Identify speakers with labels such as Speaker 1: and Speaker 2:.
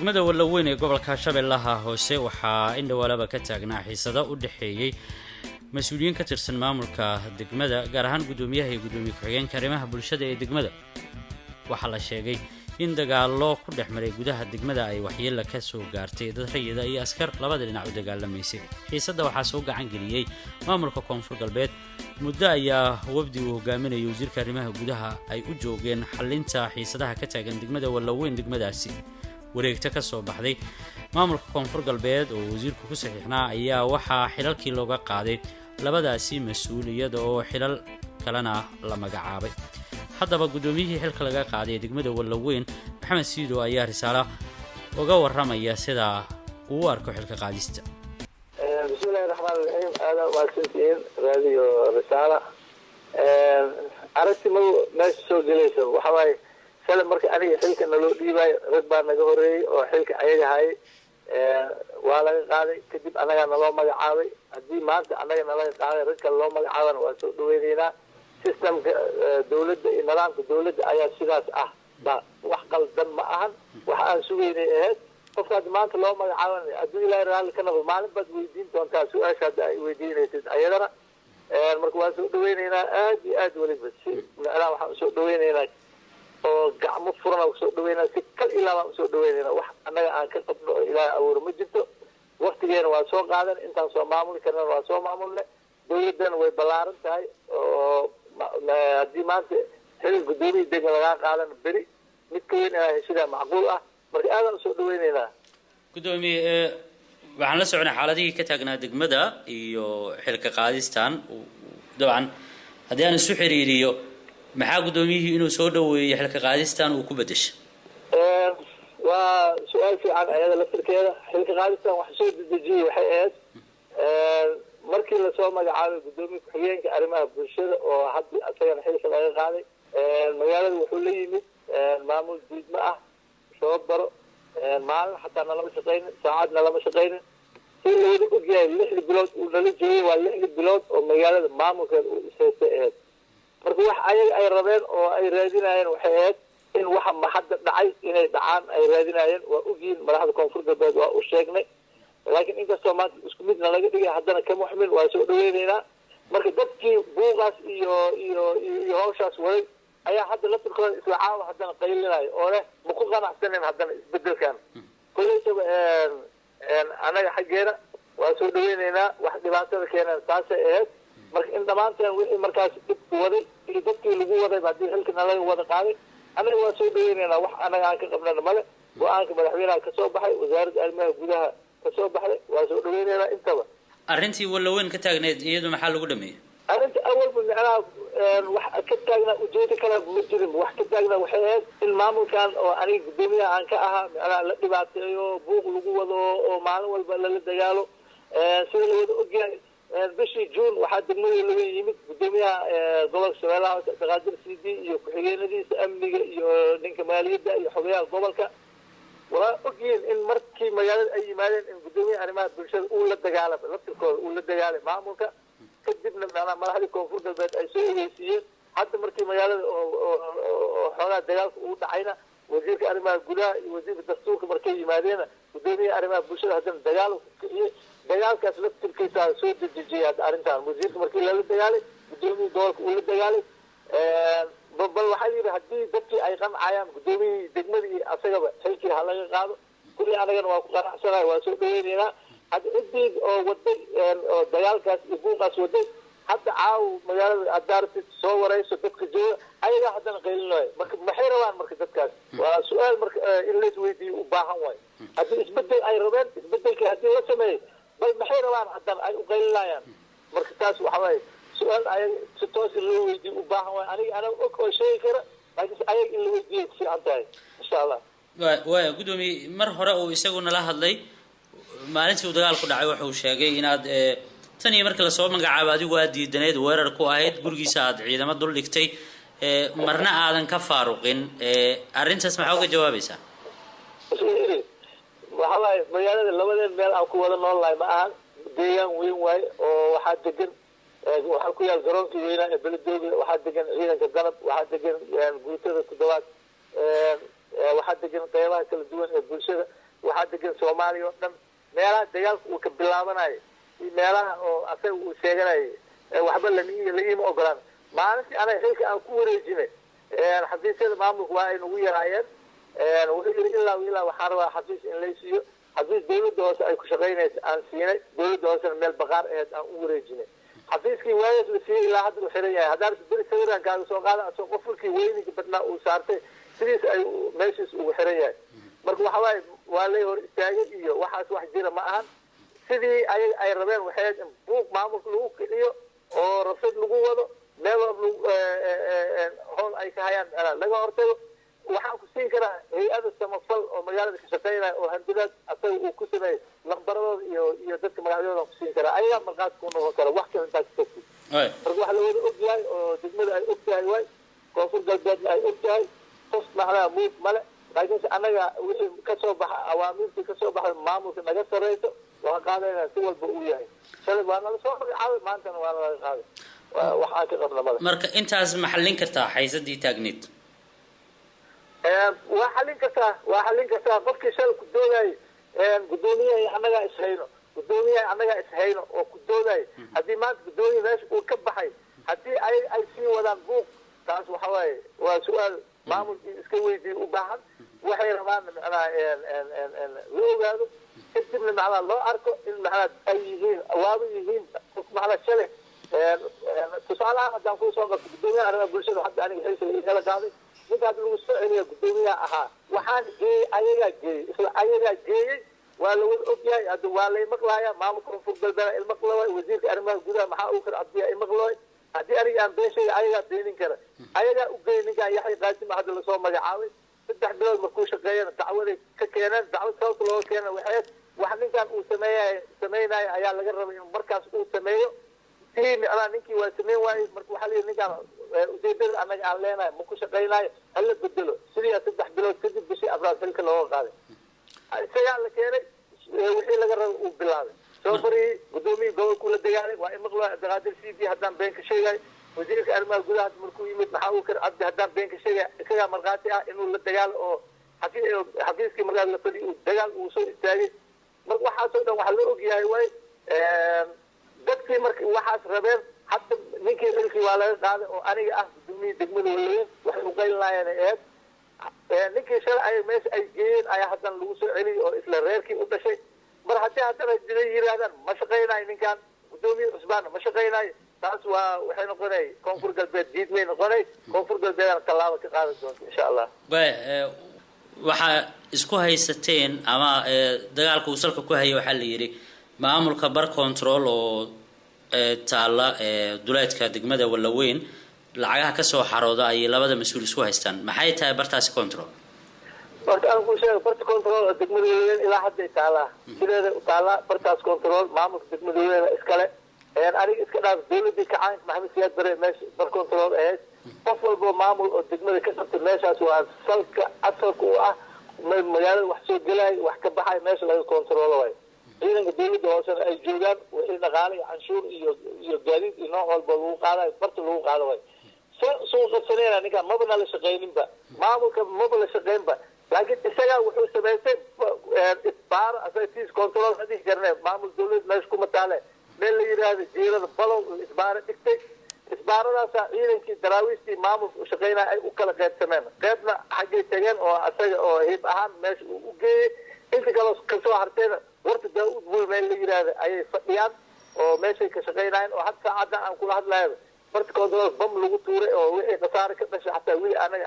Speaker 1: degmada Walaweyn ee gobolka Shabeellaha Hoose waxaa in dhawaalaba ka taagnaa xiisado u dhaxeeyay mas'uuliyiin ka tirsan maamulka degmada gaar ahaan gudoomiyaha iyo gudoomiye ku-xigeenka arrimaha bulshada ee degmada. Waxaa la sheegay in dagaallo ku dhexmaray gudaha degmada ay waxyeello ka soo gaartay dad rayida iyo askar labada dhinac u dagaalamayay. Xiisada waxaa soo gacan geliyay maamulka Koonfur Galbeed. muddo ayaa wafdi uu hogaaminayay wasiirka arrimaha gudaha ay u joogeen xalinta xiisadaha ka taagan degmada Walaweyn degmadaasi. wareegta ka soo baxday maamulka Koonfur Galbeed oo wasiirku ku saxiixnaa ayaa waxaa xilalkii looga qaaday labadaasi mas'uuliyad oo xilal kalena la magacaabay. haddaba gudoomiyihii xilka laga qaaday degmada Walaweyn Maxamed Siido ayaa risaalo uga waramaya sida uu arko xilka qaadista.
Speaker 2: bismillaahir rahmaanir rahiim aada wanaagsantiin raadiyo risaalo aragtimo meesha soo gelayso waxa waaye sala marka aniga xilka naloo dhiibay rag baa naga horeeyay oo xilka ayaga hay waa laga qaaday kadib anaga naloo magacaabay hadii maanta anaga nalaga qaaday rag kale loo magacaabana waa soo dhaweynayna systemka dawladda iyo nidaamka dawladda ayaa sidaas ah wax qaldan ma ahan waxa aan sugeynay ahayd qofkaas maanta loo magacaabanay haddii ilaahay raalli ka noqdo maalin baad weydiin doontaa su-aasha hadda ay weydiinaysid ayadana marka waan soo dhaweynaynaa aad iyo aad weliba si macnaha waxaan soo dhaweynaynaa oo gacmo furan oo soo dhaweynaa si kal ilaa baan soo dhaweynayna wax annaga aan ka qabno oo ilaahay abuuro ma jirto waqtigeena waa soo qaadan intaan soo maamuli karna waa soo maamulne dawladdana way ballaaran tahay oo haddii maanta xilil gudoomiye degma lagaa qaadan beri mid ka weyn inaa heshidaa macquul ah marka aadaan usoo dhaweynaynaa
Speaker 1: gudoomiye waxaan la soconay xaaladihii ka taagnaa degmada iyo xilka qaadistan dabcan haddii aan isu xiriiriyo maxaa gudoomiyihii inuu soo dhaweeyay xilka qaadistan uu ku bedeshay
Speaker 2: waa su-aal fiican ayada laftirkeeda xilka qaadistan wax soo dedejiyey waxay ahayd markii lasoo magacaabay gudoomiye ku-xigeenka arrimaha bulshada oo hadda asagana xilka laga qaaday magaalada wuxuu la yimid maamul diidmo ah soo baro maalin xataa nalama shaqaynin saacadna lama shaqaynin si looga ogyahay 6 bilood uu nala joogay waa 6 bilood oo magaalada maamulkeeda uu isaystay ahayd marka wax ayaga ay rabeen oo ay raadinayeen waxay ahayd in waxa hadda dhacay inay dhacaan ay raadinayeen waa ogyihiin madaxda Koonfur Galbeed waa u sheegnay laakiin inkastoo maanta isku midna laga dhigay haddana kama xumin waa soo dhaweynaynaa marka dadkii buuqaas iyo hawshaas waday ayaa hadda laftirkooda isla caawa haddana qaylinaya oo leh ma ku qanacsanin haddana isbedelkan koleysaba anaga xaggeena waa soo dhaweynaynaa wax dhibaatada keenaan saasay ahayd marka in dhammaanteen wixii markaas dibku waday iyo dadkii lagu wadayba haddii xilka nalaga wada qaaday anaga waa soo dhaweynaynaa wax anaga aan ka qabnana male go-aanka madaxweynaha ka soo baxay wasaaradda arrimaha gudaha ka soo baxday waa soo dhaweynaynaa intaba
Speaker 1: arrintii Walaweyn ka taagneed iyadu maxaa lagu dhameeyay
Speaker 2: arrinta awalba macnaha wax ka taagnaa ujeedo kale ma jirin wax ka taagnaa waxay ahayd in maamulkan oo aniga gudoomiyaha aan ka ahaa macnaha la dhibaateeyo buuq lagu wado oo maalin walba lala dagaalo sida la wada ogyahay bishii June waxaa degmada laga yimid gudoomiyaha gobolka Shabeellaha Hoose Qaadir CD iyo ku-xigeenadiisa amniga iyo ninka maaliyadda iyo xogayaha gobolka waa ogyihiin in markii magaalada ay yimaadeen in gudoomiyaha arrimaha bulshada uu la dagaalamo laftirkooda uu la dagaalay maamulka kadibna macnaha madaxda Koonfur Galbeed ay soo ogeysiiyeen hadda markii magaalada oo xogaa dagaalka uu dhacayna wasiirka arrimaha gudaha iyo wasiirka dastuurka markay yimaadeen gudoomiyaha arrimaha bulshada haddana dagaal dagaalkaas laftirkiisa soo dedejiyay hadda arrintan wasiirka markii lala dagaalay gudoomiyaha gobolka uu la dagaalay bal waxaa yidhi haddii dadkii ay qancayaan gudoomiyihii degmadii asagaba xilkii ha laga qaado kulli anagana waa ku qanacsanahay waa soo dhaweynaynaa hadda ciddii oo waday oo dagaalkaas iyo buuqaas waday hadda caaw magaalada adaartid soo warayso dadka jooga ayagaa haddana qaylinayo marka maxay rabaan marka dadkaas waa su-aal marka in la isweydiiyo u baahan waayo haddii isbedel ay rabeen isbedelkii haddii la sameeyey bal maxay rabaan haddana ay u qaylinayaan marka taas waxa waaye su-aal ayaga si toos in loo weydiiyo u baahan waayo anaga og oo sheegi kara laakiin ayaga in la weydiiyo ku fiican tahay insha allah
Speaker 1: waa gudoomiye mar hore uu isaguna la hadlay maalintii uu dagaalku dhacay wuxuu sheegay inaad tan iyo markii la soo magacaabo adigu aad diidaneed weerar ku ahayd gurigiisa aad ciidamo dul dhigtay marna aadan ka faaruqin arrintaas maxaa uga jawaabaysaa
Speaker 2: waxa waaye magaalada labadeen meel aan ku wada noolnahay ma ahan deegaan weyn waaye oo waxaa degan waxaa ku yaal garoonkii weynaa ee beledooga waxaa degan ciidanka danab waxaa degan guutada 7 waxaa degan qeybaha kala duwan ee bulshada waxaa degan soomaaliya oo dhan meelaha dagaalka uu ka bilaabanayo iyo meelaha oo asaga uu sheeganayo waxba laiima ogolaan maalintii anaga xilka aan ku wareejinay xafiisyada maamulka waa ay nagu yaraayeen wuxuu yidhi ilaa waxaan rabaa xafiis in laysiiyo xafiis dawladda hoose ay ku shaqaynaysa aan siinay dawladda hoosena meel baqaar aheed aan u wareejinay xafiiskii waayas la siiyey ilaa hadda u xiran yahay haddaan beri sawiraan kaaga soo qaada asoo qofulkii weyniga badnaa uu saartay sidiis ay meeshiis ugu xiran yahay marka waxa waaye waa lay hor istaagay iyo waxaas wax jira ma ahan sidii ayaga ay rabeen waxay in buuq maamulka lagu kiciyo oo rabshad lagu wado meel howl ay ka hayaan laga hortago waxaan ku siin karaa hay-ada samafal oo magaalada ka shaqeynaya oo handilaad asaga uu ku sameeyey lambaradooda iyo dadka magacyadooda ku siin karaa ayagaa markaas ku noqon kara wax kale intaas ka fog marka waxa lawada og yahay oo degmada ay og tahay waay koonfur galbeedna ay og tahay qof macnaha muug male laakiinse annaga wixii kasoo baxa awaamiirtii kasoo baxay maamulka naga sareyso waa qaadayna si walba uu yahay shalay waa nala soo magacaabay maantana waa nalaga qaaday waxaan ka qabna male
Speaker 1: marka intaas ma xallin kartaa xaysadii taagneed
Speaker 2: waa xallin kartaa qofkii shalay ku doodayay gudoomiyahay annagaa ishayno oo ku doodayay haddii maanta gudoomiya meesha uu ka baxay haddii ay sii wadaan buuq taas waxa waaye waa su-aal maamulkii iska weydiiya u baahan waxay rabaan macnaha la ogaado kadibna macnaha loo arko in macnaha ay yihiin waaba yihiin macnaha shalay tusaalahaan haddaan kuu soo qabto gudoomiyaha arrimaha bulshada hadda aniga xilka igala qaaday ninkaas lagu soo celiya gudoomiyaha ahaa waxaan geeyey ayagaa geeyey waa la wada og yahay hadda waa lay maqlaaya maamulka koonfur galbeed il maqlooy wasiirka arrimaha gudaha maxaa uu kala cabdiya i maqlooy haddii aniga aan been sheegay ayagaa beenin kara ayagaa u geeyey ninkaan yaxya qaasima hadda lasoo magacaabay 3 bilood markuu shaqeeyana dacwaday ka keeneen dacwad sababta looga keena waxay wax ninkaan uu sameynaayo ayaa laga rabay in markaas uu sameeyo ninkii waa sameyn waayey marka waxaa layidhi ninkaan ujeedada annaga aan leenahay ma ku shaqaynaayo hala bedelo sidii 3 bilood kadib bishii abraar xilka looga qaaday isagaa la keenay wixii laga rabay uu bilaabay soo bariyey gudoomiyii gobolkuu la dagaalay waa imaqlo abdiqaadir cd haddaan been ka sheegay wasiirka arrimaha gudaha markuu yimid maxaa uu kar cabdi haddaan been ka sheegay isagaa markhaati ah inuu la dagaalo oo xafiiskii markaas la fadhiyo uu dagaal uu soo istaagay marka waxaasoo dhan waxaa loo ogyahay waay dadkii marka waxaas rabeen hadda ninkii xilkii waa laga qaaday oo aniga ah gudoomiyii degmada walaweyn waxay u qaylinayeen eed ninkii shalay ay meesha ay geeyeen ayaa haddana lagu soo celiyey oo isla reerkii u dhashay mar haddii haddana jiray yiraahdaan ma shaqaynayo ninkaan gudoomiye cusbaana ma shaqaynayo taas waa waxay noqonay koonfur galbeed diidmay noqonay koonfur galbeedana tallaabo ka qaadan doonta insha allah
Speaker 1: waxaa isku haysateen ama dagaalka uu salka ku hayay waxaa la yidhi maamulka bar control oo taalla duleedka degmada walaweyn lacagaha kasoo xarooda ayay labada mas-uul isku haystaan maxay tahay bartaasi control
Speaker 2: horta aan ku sheego barta control oo degmada walaweyn ilaa hadday taallaa sideeda taallaa bartaas control maamulka degmada walaweyn iskale aniga iska dhaaf dawladii kacaanka maxamed siyaad bare meesha bar control ahayd qof walbo maamul oo degmada ka qabtay meeshaas waa salka asalka u ah magaalada wax soo gelaayo wax ka baxayo meesha laga controlo waayo ciidanka dawladda hoosena ay joogaan wixii dhaqaale iyo canshuur iyo gaadiid iyo nooc walba lagu qaadayo barta lagu qaado waayo soo qabsanayna ninkaan mabana la shaqayninba maamulka maba la shaqaynba laakiin isagaa wuxuu samaystay isbaaro asaga tiis control ma dhihi karne maamul dawlad meesha kuma taale meel la yidhaahdo jiirada balow isbaaro dhigtay isbaaradaasaa ciidankii daraawiistii maamulka u shaqaynaya ay u kala qaybsameen qaybna xaggay tageen oo asaga oo hiib ahaan meesha uu u geeyey inta kaloo kasoo hartayna warta daa-uud bul meel la yidhaahda ayay fadhiyaan oo meeshay ka shaqaynayeen oo had saacaddan aan kula hadlayo barta control bam lagu tuuray oo wixii khasaare ka dhashay xataa weli anaga